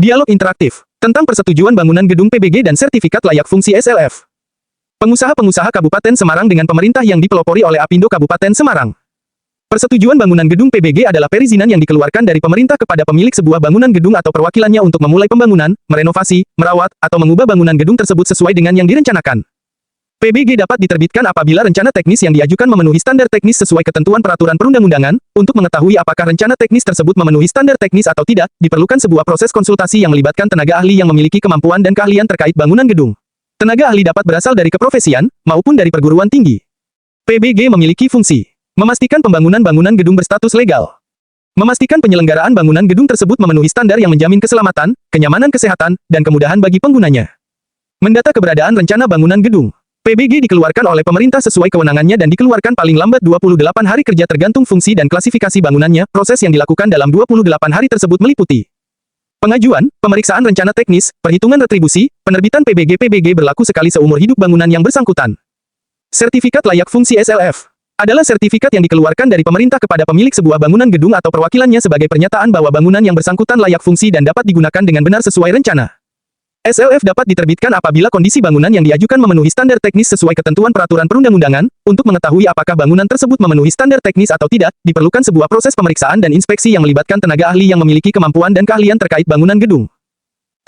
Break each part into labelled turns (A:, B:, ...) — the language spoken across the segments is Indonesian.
A: Dialog interaktif tentang persetujuan bangunan gedung PBG dan sertifikat layak fungsi SLF. Pengusaha-pengusaha Kabupaten Semarang dengan pemerintah yang dipelopori oleh Apindo Kabupaten Semarang. Persetujuan bangunan gedung PBG adalah perizinan yang dikeluarkan dari pemerintah kepada pemilik sebuah bangunan gedung atau perwakilannya untuk memulai pembangunan, merenovasi, merawat, atau mengubah bangunan gedung tersebut sesuai dengan yang direncanakan. PBG dapat diterbitkan apabila rencana teknis yang diajukan memenuhi standar teknis sesuai ketentuan peraturan perundang-undangan. Untuk mengetahui apakah rencana teknis tersebut memenuhi standar teknis atau tidak, diperlukan sebuah proses konsultasi yang melibatkan tenaga ahli yang memiliki kemampuan dan keahlian terkait bangunan gedung. Tenaga ahli dapat berasal dari keprofesian, maupun dari perguruan tinggi. PBG memiliki fungsi memastikan pembangunan bangunan gedung berstatus legal. Memastikan penyelenggaraan bangunan gedung tersebut memenuhi standar yang menjamin keselamatan, kenyamanan kesehatan, dan kemudahan bagi penggunanya. Mendata keberadaan rencana bangunan gedung. PBG dikeluarkan oleh pemerintah sesuai kewenangannya dan dikeluarkan paling lambat 28 hari kerja tergantung fungsi dan klasifikasi bangunannya. Proses yang dilakukan dalam 28 hari tersebut meliputi pengajuan, pemeriksaan rencana teknis, perhitungan retribusi, penerbitan PBG. PBG berlaku sekali seumur hidup bangunan yang bersangkutan. Sertifikat layak fungsi SLF adalah sertifikat yang dikeluarkan dari pemerintah kepada pemilik sebuah bangunan gedung atau perwakilannya sebagai pernyataan bahwa bangunan yang bersangkutan layak fungsi dan dapat digunakan dengan benar sesuai rencana. SLF dapat diterbitkan apabila kondisi bangunan yang diajukan memenuhi standar teknis sesuai ketentuan peraturan perundang-undangan. Untuk mengetahui apakah bangunan tersebut memenuhi standar teknis atau tidak, diperlukan sebuah proses pemeriksaan dan inspeksi yang melibatkan tenaga ahli yang memiliki kemampuan dan keahlian terkait bangunan gedung.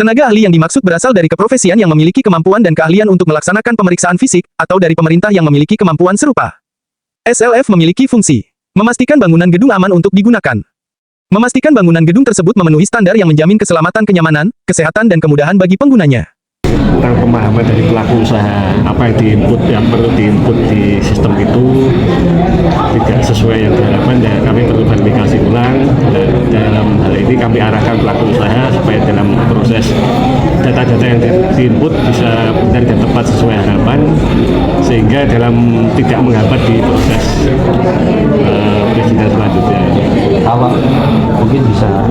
A: Tenaga ahli yang dimaksud berasal dari keprofesian yang memiliki kemampuan dan keahlian untuk melaksanakan pemeriksaan fisik, atau dari pemerintah yang memiliki kemampuan serupa. SLF memiliki fungsi memastikan bangunan gedung aman untuk digunakan. Memastikan bangunan gedung tersebut memenuhi standar yang menjamin keselamatan, kenyamanan, kesehatan, dan kemudahan bagi penggunanya.
B: Tentang pemahaman dari pelaku usaha, apa yang perlu diinput di sistem itu tidak sesuai yang diharapkan, dan kami perlu verifikasi ulang. Dan dalam hal ini kami arahkan pelaku usaha supaya dalam proses data-data yang diinput bisa benar dan tepat sesuai harapan, sehingga dalam tidak menghambat di proses perizinan selanjutnya.
C: Kalau mungkin bisa